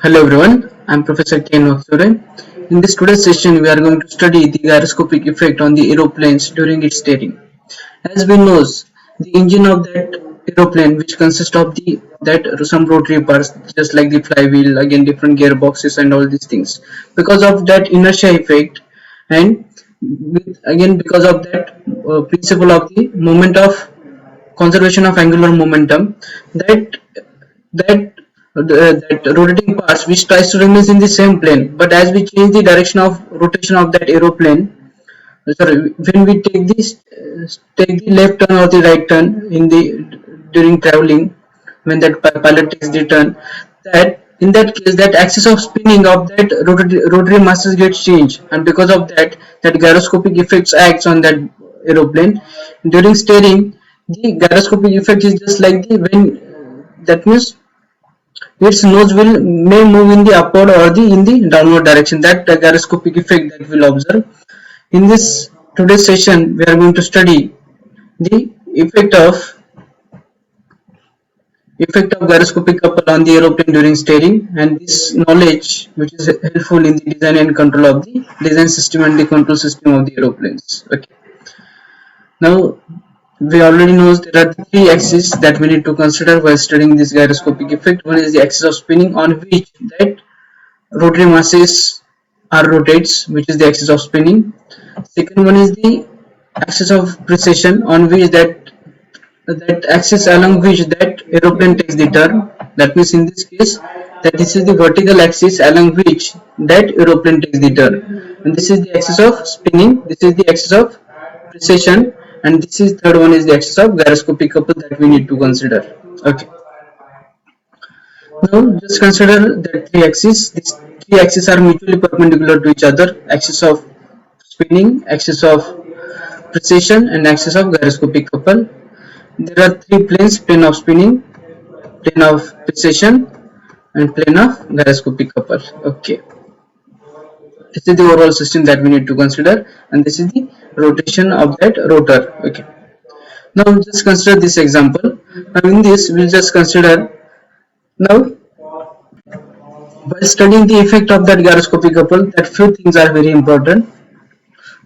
Hello everyone, I am Professor Ken Wakure. In this today's session, we are going to study the gyroscopic effect on the aeroplanes during its steering. As we know, the engine of that aeroplane, which consists of the that some rotary parts, just like the flywheel, again different gearboxes and all these things. Because of that inertia effect, and again because of that principle of the moment of conservation of angular momentum, that that that rotating parts which tries to remain in the same plane, but as we change the direction of rotation of that aeroplane, sorry, when we take the left turn or the right turn in the during traveling, when that pilot takes the turn, that in that case that axis of spinning of that rotary masses gets changed, and because of that that gyroscopic effects acts on that aeroplane during steering. The gyroscopic effect is just like the when that means its nose will may move in the upward or the in the downward direction. That gyroscopic effect that we'll observe. In this today's session, we are going to study the effect of gyroscopic couple on the aeroplane during steering, and this knowledge which is helpful in the design and control of the design system and the control system of the aeroplanes. Okay. Now we already know there are three axes that we need to consider while studying this gyroscopic effect. One is the axis of spinning on which that rotary masses are rotates, which is the axis of spinning. Second one is the axis of precession on which that axis along which that aeroplane takes the turn. That means in this case that this is the vertical axis along which that aeroplane takes the turn, and this is the axis of spinning, this is the axis of precession, and this is third one is the axis of gyroscopic couple that we need to consider. Okay. Now just consider that three axes. These three axes are mutually perpendicular to each other: axis of spinning, axis of precession, and axis of gyroscopic couple. There are three planes: plane of spinning, plane of precession, and plane of gyroscopic couple. Okay, this is the overall system that we need to consider, and this is the rotation of that rotor. Okay, now just consider this example. Now in this we'll just consider now while studying the effect of that gyroscopic couple, that few things are very important.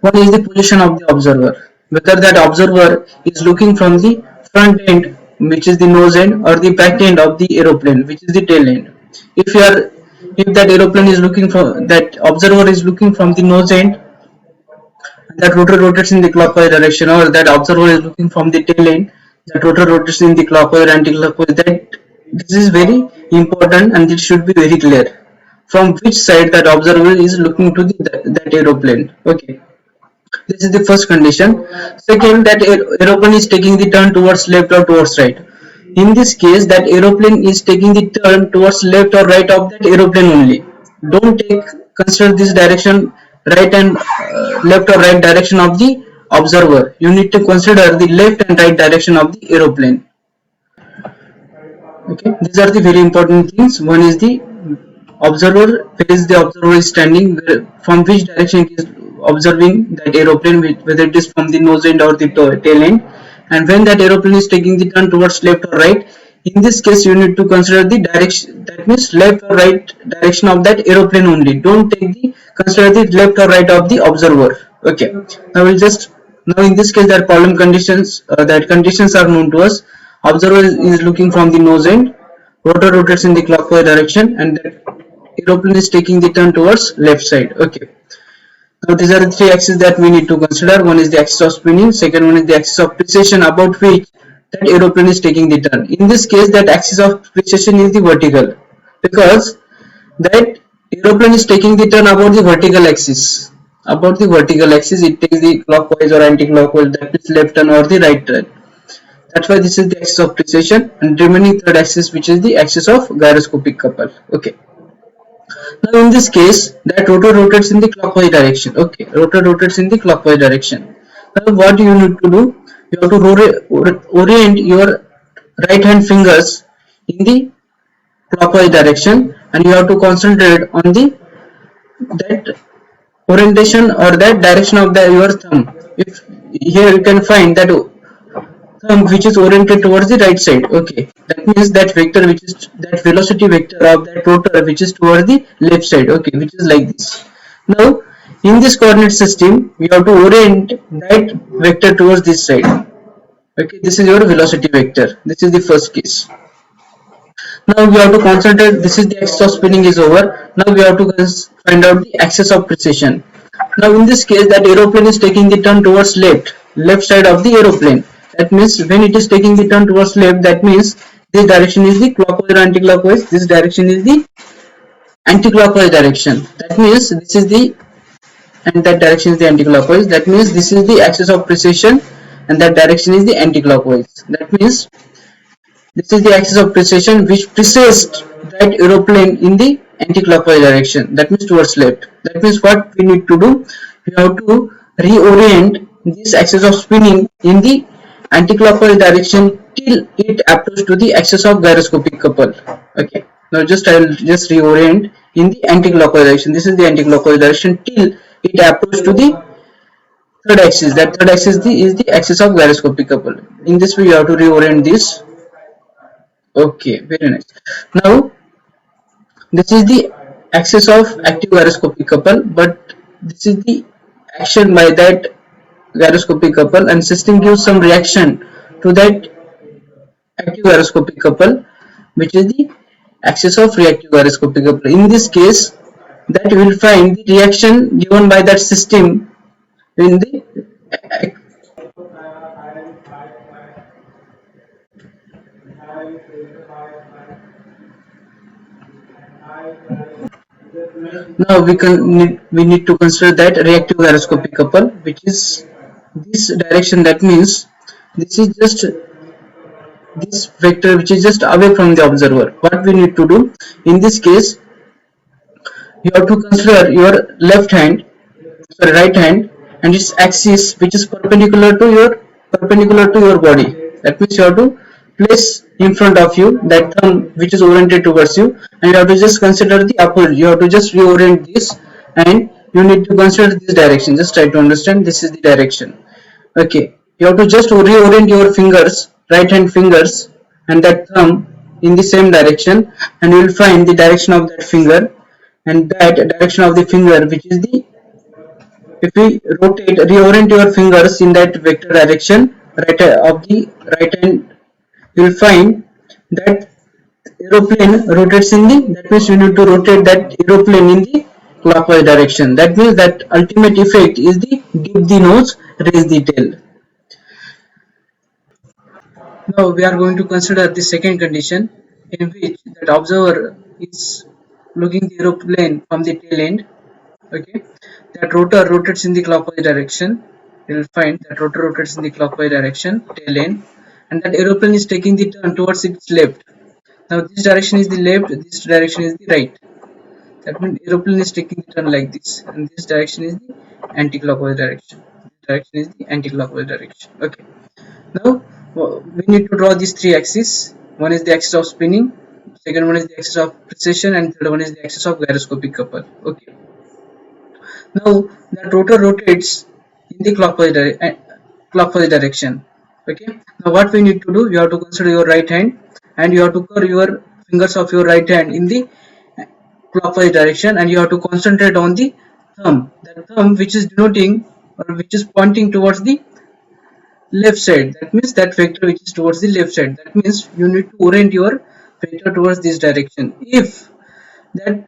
One is the position of the observer, whether that observer is looking from the front end, which is the nose end, or the back end of the aeroplane, which is the tail end. If that aeroplane is looking from that observer is looking from the nose end, that rotor rotates in the clockwise direction, or that observer is looking from the tail end, that rotor rotates in the clockwise or anti-clockwise. That this is very important, and it should be very clear from which side that observer is looking to that aeroplane. Okay, this is the first condition. Second, that aeroplane is taking the turn towards left or towards right. In this case, that aeroplane is taking the turn towards left or right of that aeroplane only. Don't consider this direction right and left or right direction of the observer. You need to consider the left and right direction of the aeroplane. Okay, these are the very important things. One is the observer, where is the observer is standing, from which direction it is observing that aeroplane, whether it is from the nose end or the tail end, and when that aeroplane is taking the turn towards left or right. In this case, you need to consider the direction, that means left or right direction of that aeroplane only. Don't consider the left or right of the observer. Okay, now in this case, that problem conditions, that conditions are known to us. Observer is looking from the nose end, rotor rotates in the clockwise direction, and the aeroplane is taking the turn towards left side. Okay, now these are the three axes that we need to consider. One is the axis of spinning, second one is the axis of precession, about which that aeroplane is taking the turn. In this case, that axis of precession is the vertical, because that aeroplane is taking the turn about the vertical axis. About the vertical axis, it takes the clockwise or anti-clockwise, that is left turn or the right turn. That's why this is the axis of precession, and remaining third axis, which is the axis of gyroscopic couple. Okay. Now in this case, that rotor rotates in the clockwise direction. Okay, rotor rotates in the clockwise direction. Now what you need to do? You have to orient your right hand fingers in the clockwise direction, and you have to concentrate on that orientation or that direction of your thumb. If here you can find that thumb which is oriented towards the right side. Okay, That means that vector which is that velocity vector of that rotor which is towards the left side, okay, which is like this. Now in this coordinate system we have to orient that vector towards this side. Okay, this is your velocity vector. This is the first case. Now we have to concentrate. This is the axis of spinning is over. Now we have to find out the axis of precession. Now in this case, that aeroplane is taking the turn towards left side of the aeroplane. That means when it is taking the turn towards left, that means this direction is the clockwise or anti-clockwise. This direction is the anti-clockwise direction. That means this is the and that direction is the anti-clockwise. That means this is the axis of precession and that direction is the anti-clockwise. That means this is the axis of precession which precessed that aeroplane in the anti-clockwise direction. That means towards left. That means what we need to do, we have to reorient this axis of spinning in the anti-clockwise direction till it approaches to the axis of gyroscopic couple. Okay. Now I will just reorient in the anti-clockwise direction. This is the anti-clockwise direction till it approaches to the third axis. That third axis is the axis of gyroscopic couple. In this way, you have to reorient this. Okay, very nice. Now this is the axis of active gyroscopic couple, but this is the action by that gyroscopic couple, and system gives some reaction to that active gyroscopic couple, which is the axis of reactive gyroscopic couple. In this case, that we will find the reaction given by that system in the now we need to consider that reactive gyroscopic couple, which is this direction. That means this is just this vector which is just away from the observer. What we need to do in this case, you have to consider your right hand and its axis which is perpendicular to your body. That means you have to place in front of you that thumb which is oriented towards you, and you have to just consider the opposite. You have to just reorient this, and you need to consider this direction. Just try to understand, this is the direction. Okay, you have to just reorient your fingers, right hand fingers and that thumb in the same direction, and you will find the direction of that finger, and that direction of the finger which is the, if we reorient your fingers in that vector direction of the right hand, you will find that aeroplane rotates in the, that means you need to rotate that aeroplane in the clockwise direction. That means that ultimate effect is the dip the nose, raise the tail. Now we are going to consider the second condition, in which that observer is looking the aeroplane from the tail end. Okay, that rotor rotates in the clockwise direction. You will find that rotor rotates in the clockwise direction, tail end, and that aeroplane is taking the turn towards its left. Now this direction is the left, this direction is the right. That means aeroplane is taking the turn like this, and this direction is the anti-clockwise direction. This direction is the anti-clockwise direction. Okay. Now we need to draw these three axes. One is the axis of spinning, second one is the axis of precession, and third one is the axis of gyroscopic couple. Okay. Now that rotor rotates in the clockwise direction. Okay. Now what we need to do, you have to consider your right hand, and you have to curve your fingers of your right hand in the clockwise direction, and you have to concentrate on the thumb. That thumb which is denoting or which is pointing towards the left side. That means that vector which is towards the left side. That means you need to orient your vector towards this direction. If that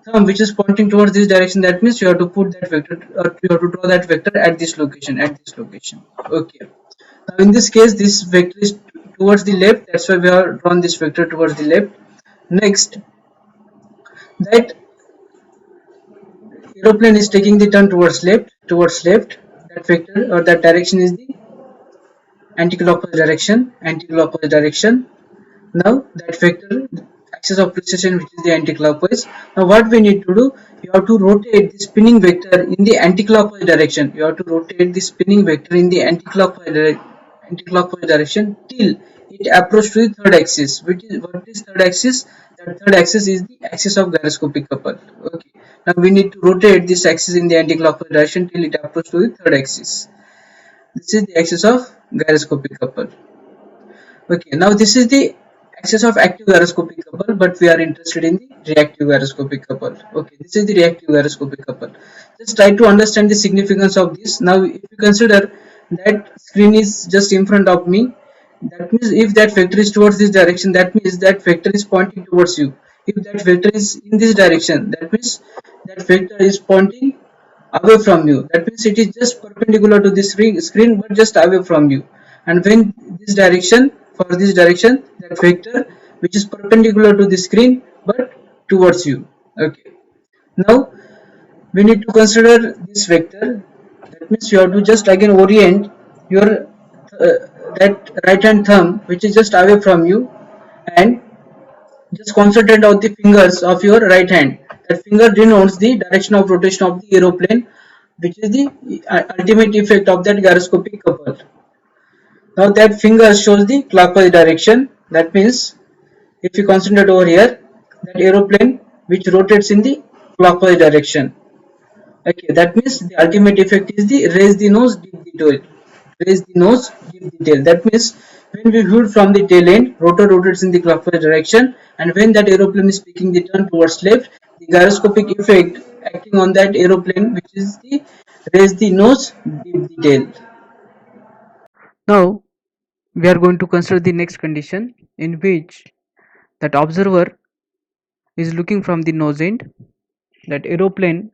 thumb which is pointing towards this direction, that means you have to put that vector, or you have to draw that vector at this location, Okay. Now in this case, this vector is towards the left, that's why we have drawn this vector towards the left. Next, that aeroplane is taking the turn towards left. That vector or that direction is the anti-clockwise direction. Now that vector, axis of precession, which is the anti-clockwise. Now what we need to do, you have to rotate the spinning vector in the anti-clockwise direction. You have to rotate the spinning vector in the anti-clockwise direction till it approaches to the third axis. What is third axis? That third axis is the axis of gyroscopic couple. Okay. Now we need to rotate this axis in the anti-clockwise direction till it approaches to the third axis. This is the axis of gyroscopic couple. Okay. Now this is the axis of active gyroscopic couple, but we are interested in the reactive gyroscopic couple. Okay, this is the reactive gyroscopic couple. Just try to understand the significance of this. Now, if you consider that screen is just in front of me, that means if that vector is towards this direction, that means that vector is pointing towards you. If that vector is in this direction, that means that vector is pointing away from you. That means it is just perpendicular to this screen, but just away from you. And when this direction, for this direction, that vector which is perpendicular to the screen but towards you. Okay. Now we need to consider this vector. That means you have to just again orient your that right hand thumb which is just away from you, and just concentrate on the fingers of your right hand. That finger denotes the direction of rotation of the aeroplane, which is the ultimate effect of that gyroscopic couple. Now that finger shows the clockwise direction. That means if you concentrate over here, that aeroplane which rotates in the clockwise direction. Okay, that means the ultimate effect is the raise the nose, dip the tail. Raise the nose, dip the tail. That means when we viewed from the tail end, rotor rotates in the clockwise direction, and when that aeroplane is taking the turn towards left, the gyroscopic effect acting on that aeroplane, which is the raise the nose, dip the tail. Now we are going to consider the next condition in which that observer is looking from the nose end, that aeroplane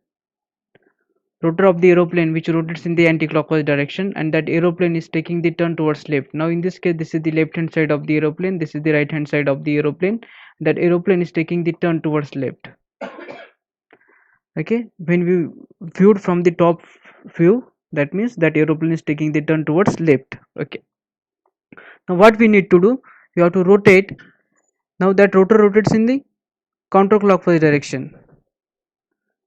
rotor of the aeroplane which rotates in the anti-clockwise direction, and that aeroplane is taking the turn towards left. Now in this case, this is the left hand side of the aeroplane, this is the right hand side of the aeroplane. That aeroplane is taking the turn towards left. Okay, when we viewed from the top view, that means that aeroplane is taking the turn towards left. Okay, now what we need to do, we have to rotate. Now that rotor rotates in the counterclockwise direction.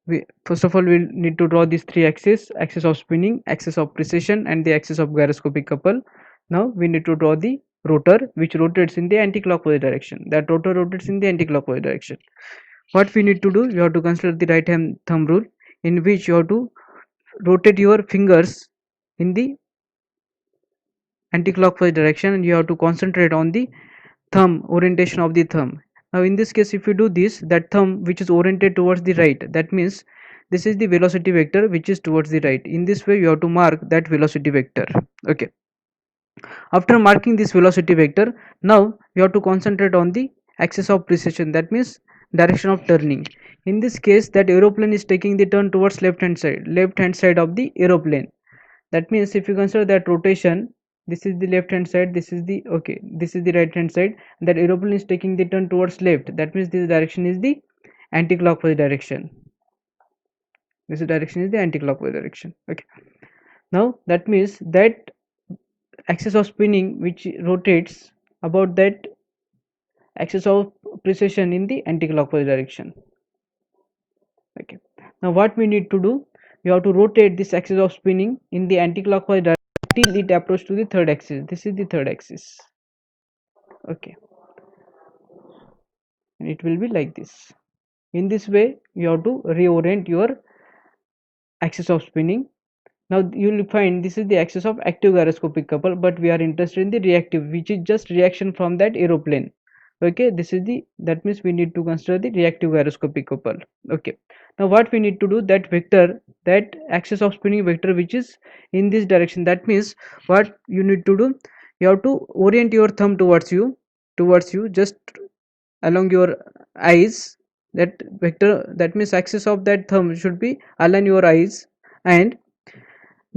We first of all we'll need to draw these three axes: axis of spinning, axis of precession, and the axis of gyroscopic couple. Now we need to draw the rotor which rotates in the anti-clockwise direction. That rotor rotates in the anti-clockwise direction. What we need to do, you have to consider the right hand thumb rule, in which you have to rotate your fingers in the anti-clockwise direction, and you have to concentrate on the thumb orientation of the thumb. Now in this case, if you do this, that thumb which is oriented towards the right, that means this is the velocity vector which is towards the right. In this way you have to mark that velocity vector. Okay, after marking this velocity vector, now you have to concentrate on the axis of precession, that means direction of turning. In this case, that aeroplane is taking the turn towards left hand side of the aeroplane. That means if you consider that rotation, this is the left hand side, this is the okay, this is the right hand side, that aeroplane is taking the turn towards left. That means this direction is the anti-clockwise direction. This direction is the anti-clockwise direction. Okay, now that means that axis of spinning which rotates about that axis of precession in the anti-clockwise direction. Okay, now what we need to do, we have to rotate this axis of spinning in the anti-clockwise direction till it approaches to the third axis. This is the third axis. Okay, and it will be like this. In this way you have to reorient your axis of spinning. Now you will find this is the axis of active gyroscopic couple, but we are interested in the reactive, which is just reaction from that aeroplane. Okay, this is the, that means we need to consider the reactive gyroscopic couple. Okay, now what we need to do, that vector, that axis of spinning vector which is in this direction, that means what you need to do, you have to orient your thumb towards you just along your eyes. That vector, that means axis of that thumb should be align your eyes, and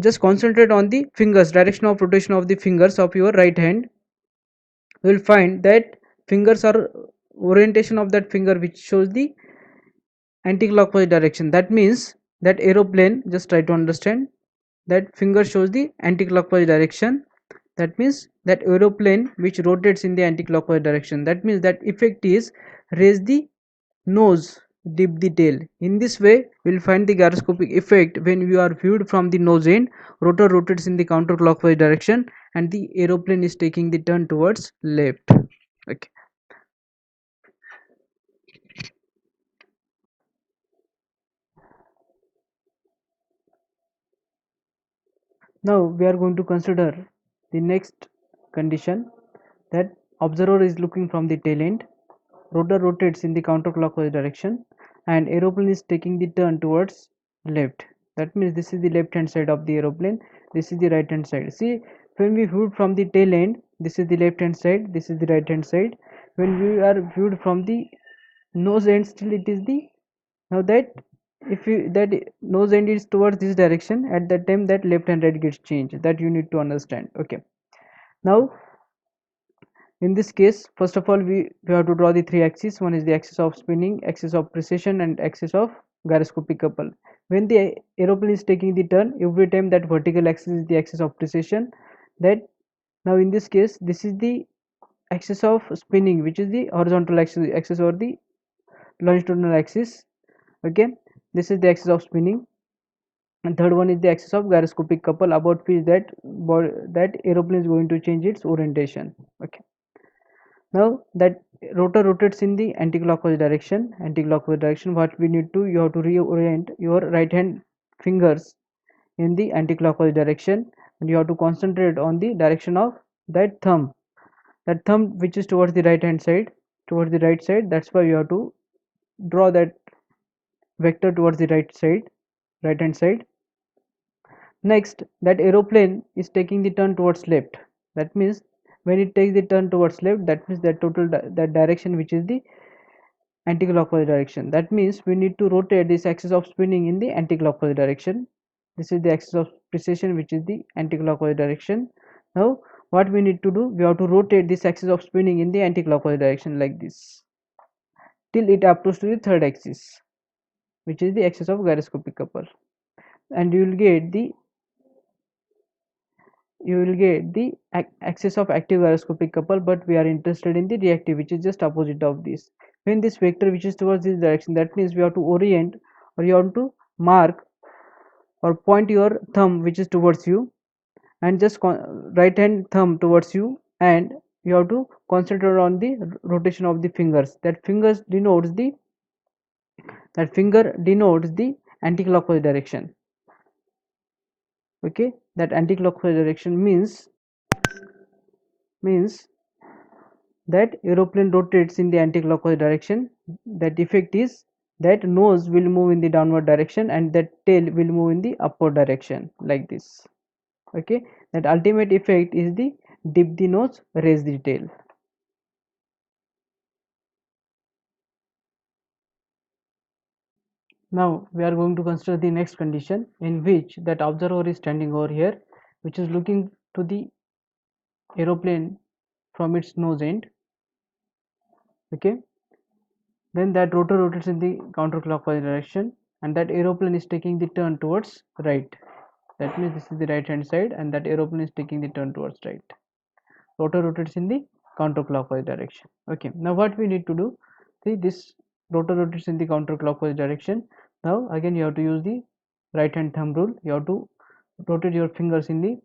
just concentrate on the fingers, direction of rotation of the fingers of your right hand. You will find that fingers are orientation of that finger which shows the anti-clockwise direction. That means that aeroplane, just try to understand, that finger shows the anti-clockwise direction. That means that aeroplane which rotates in the anti-clockwise direction. That means that effect is raise the nose, dip the tail. In this way we will find the gyroscopic effect when you are viewed from the nose end, rotor rotates in the counterclockwise direction, and the aeroplane is taking the turn towards left. Okay, now we are going to consider the next condition, that observer is looking from the tail end, rotor rotates in the counterclockwise direction, and aeroplane is taking the turn towards left. That means this is the left hand side of the aeroplane, this is the right hand side. See, when we viewed from the tail end, this is the left hand side, this is the right hand side. When we are viewed from the nose end, still it is the, now that if you that nose end is towards this direction, at that time that left and right gets changed, that you need to understand. Okay, now in this case, first of all, we have to draw the three axes. One is the axis of spinning, axis of precession, and axis of gyroscopic couple. When the aeroplane is taking the turn, every time that vertical axis is the axis of precession. That, now in this case, this is the axis of spinning, which is the horizontal axis or the longitudinal axis. Okay, this is the axis of spinning, and third one is the axis of gyroscopic couple, about which that aeroplane is going to change its orientation. Okay, now that rotor rotates in the anti-clockwise direction, what we need to, you have to reorient your right hand fingers in the anti-clockwise direction, and you have to concentrate on the direction of that thumb which is towards the right hand side, towards the right side. That's why you have to draw that vector towards the right hand side. Next, that aeroplane is taking the turn towards left. That means when it takes the turn towards left, that means that that direction which is the anti-clockwise direction. That means we need to rotate this axis of spinning in the anti-clockwise direction. This is the axis of precession, which is the anti-clockwise direction. Now what we need to do, we have to rotate this axis of spinning in the anti-clockwise direction like this, till it approaches to the third axis, which is the axis of gyroscopic couple, and you will get the axis of active gyroscopic couple, but we are interested in the reactive, which is just opposite of this. When this vector which is towards this direction, that means we have to orient, or you have to mark or point your thumb which is towards you, and just right hand thumb towards you, and you have to concentrate on the rotation of the fingers. That finger denotes the anti-clockwise direction. Okay, that anti-clockwise direction means that aeroplane rotates in the anti-clockwise direction. That effect is that nose will move in the downward direction, and that tail will move in the upward direction like this. Okay, that ultimate effect is the dip the nose, raise the tail. Now we are going to consider the next condition, in which that observer is standing over here, which is looking to the aeroplane from its nose end. Okay, then that rotor rotates in the counterclockwise direction, and that aeroplane is taking the turn towards right. That means this is the right hand side, and that aeroplane is taking the turn towards right. Rotor rotates in the counterclockwise direction. Okay, now what we need to do, see, this rotor rotates in the counterclockwise direction. Now again you have to use the right hand thumb rule. You have to rotate your fingers in the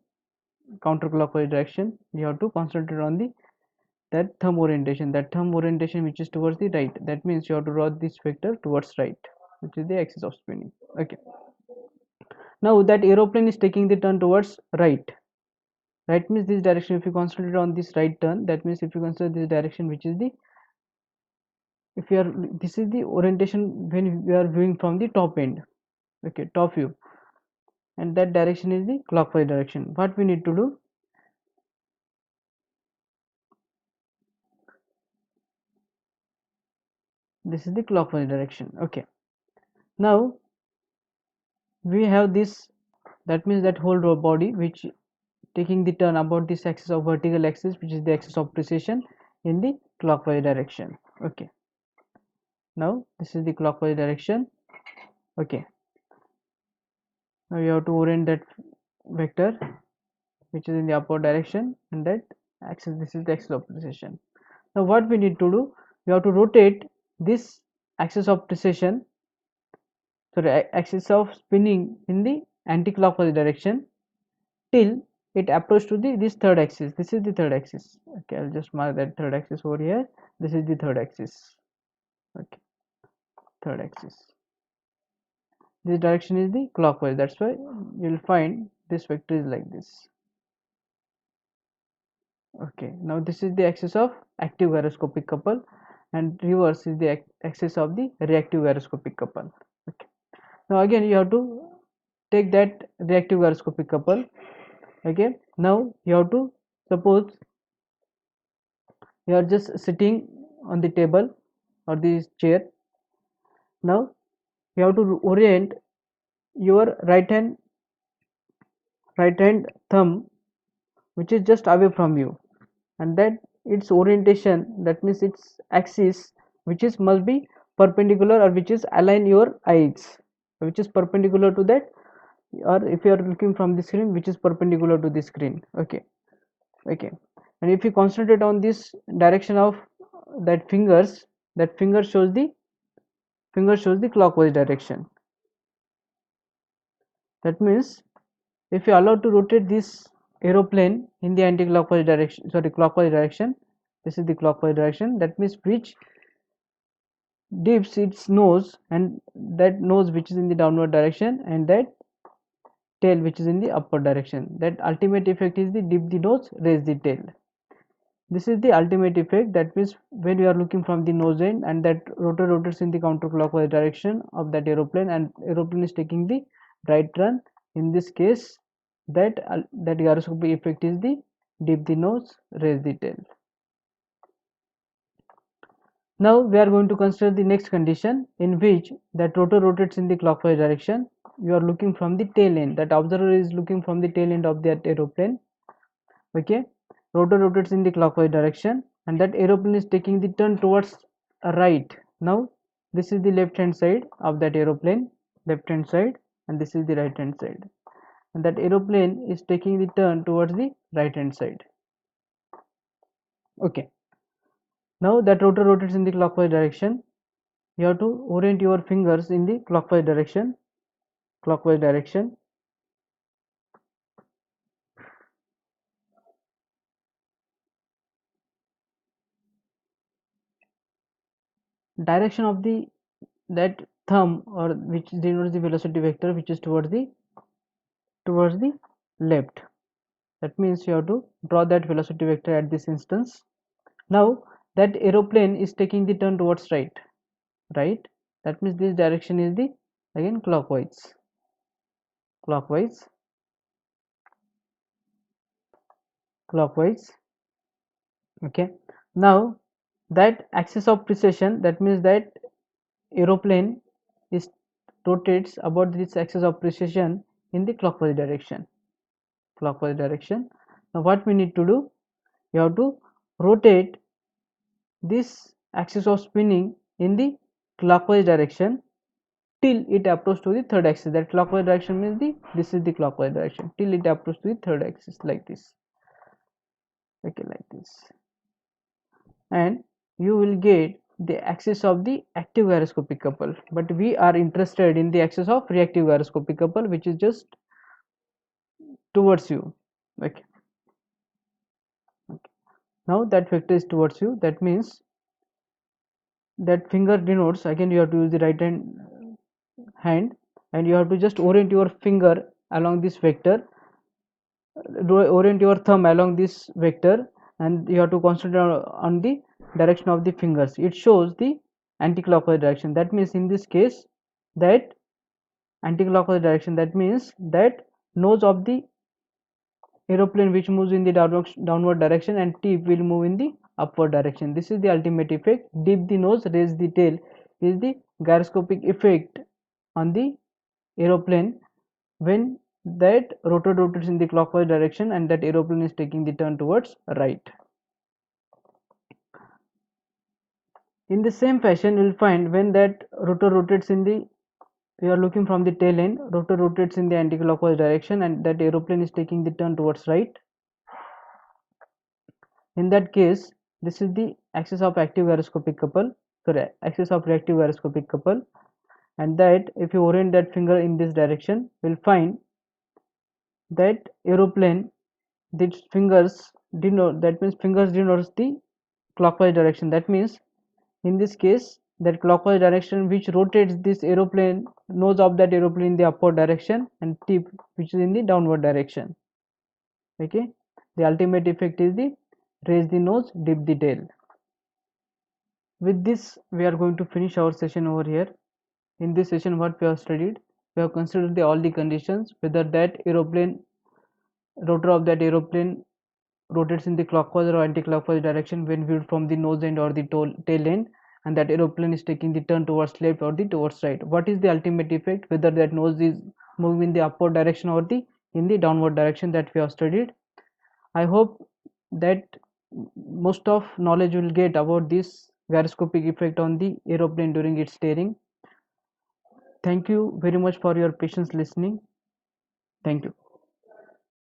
counterclockwise direction. You have to concentrate on the that thumb orientation which is towards the right. That means you have to draw this vector towards right, which is the axis of spinning. Okay, now that aeroplane is taking the turn towards right. Right means this direction. If you concentrate on this right turn, that means if you consider this direction, which is the, if you are, this is the orientation when we are viewing from the top end. Okay, top view, and that direction is the clockwise direction. What we need to do, this is the clockwise direction. Okay, now we have this, that means that whole body which taking the turn about this axis of vertical axis, which is the axis of precession, in the clockwise direction. Okay, now this is the clockwise direction. Okay, now you have to orient that vector which is in the upward direction, and that axis, this is the axis of precession. Now what we need to do, we have to rotate this axis of precession, sorry, axis of spinning in the anti-clockwise direction, till it approaches to the this third axis. This is the third axis. Okay, I'll just mark that third axis over here. This is the third axis. Okay, third axis, this direction is the clockwise. That's why you'll find this vector is like this. Okay, now this is the axis of active gyroscopic couple, and reverse is the axis of the reactive gyroscopic couple. Okay. Now again you have to take that reactive gyroscopic couple. Okay, now you have to suppose you are just sitting on the table or the chair. Now you have to orient your right hand thumb, which is just away from you, and that its orientation, that means its axis, which is must be perpendicular, or which is align your eyes, which is perpendicular to that, or if you are looking from the screen, which is perpendicular to the screen. Okay. Okay, and if you concentrate on this direction of that fingers, that finger shows the clockwise direction. That means if you allow to rotate this aeroplane in the anti-clockwise direction, sorry, clockwise direction, this is the clockwise direction, that means which dips its nose, and that nose which is in the downward direction, and that tail which is in the upward direction. That ultimate effect is the dip the nose, raise the tail. This is the ultimate effect. That means when you are looking from the nose end, and that rotor rotates in the counterclockwise direction of that aeroplane, and aeroplane is taking the right turn. In this case, that gyroscopic effect is the dip the nose, raise the tail. Now we are going to consider the next condition, in which that rotor rotates in the clockwise direction. You are looking from the tail end. That observer is looking from the tail end of that aeroplane. Okay, rotor rotates in the clockwise direction, and that aeroplane is taking the turn towards right. Now this is the left hand side of that aeroplane, left hand side, and this is the right hand side, and that aeroplane is taking the turn towards the right hand side. Okay, now that rotor rotates in the clockwise direction, you have to orient your fingers in the clockwise direction, clockwise direction. Direction of the that thumb, or which denotes the velocity vector, which is towards the left. That means you have to draw that velocity vector at this instance. Now that aeroplane is taking the turn towards right. That means this direction is the again clockwise clockwise. Okay, now that axis of precession, that means that aeroplane is rotates about this axis of precession in the clockwise direction. Now what we need to do, you have to rotate this axis of spinning in the clockwise direction till it approaches to the third axis. That clockwise direction means this is the clockwise direction, till it approaches to the third axis, like this. Okay, like this, and you will get the axis of the active gyroscopic couple. But we are interested in the axis of reactive gyroscopic couple, which is just towards you. Okay, now that vector is towards you. That means that finger denotes, again you have to use the right hand, and you have to just orient your finger along this vector, orient your thumb along this vector, and you have to concentrate on the direction of the fingers. It shows the anti-clockwise direction. That means in this case, that anti-clockwise direction, that means that nose of the aeroplane which moves in the downward direction, and tip will move in the upward direction. This is the ultimate effect. Dip the nose, raise the tail is the gyroscopic effect on the aeroplane when that rotor rotates in the clockwise direction, and that aeroplane is taking the turn towards right. In the same fashion, you will find when that rotor rotates in the, you are looking from the tail end, rotor rotates in the anti-clockwise direction, and that aeroplane is taking the turn towards right. In that case, this is the axis of active gyroscopic couple, sorry, axis of reactive gyroscopic couple, and that if you orient that finger in this direction, you will find that aeroplane, these fingers denote, that means fingers denotes the clockwise direction. That means in this case, that clockwise direction which rotates this aeroplane, nose of that aeroplane in the upward direction, and tip which is in the downward direction. Okay, the ultimate effect is the raise the nose, dip the tail. With this, we are going to finish our session over here. In this session, what we have studied, we have considered all the conditions, whether that aeroplane rotor of that aeroplane rotates in the clockwise or anti-clockwise direction when viewed from the nose end or the tail end, and that aeroplane is taking the turn towards left or the towards right. What is the ultimate effect, whether that nose is moving in the upward direction or the in the downward direction, that we have studied. I hope that most of knowledge will get about this gyroscopic effect on the aeroplane during its steering. Thank you very much for your patience listening. Thank you.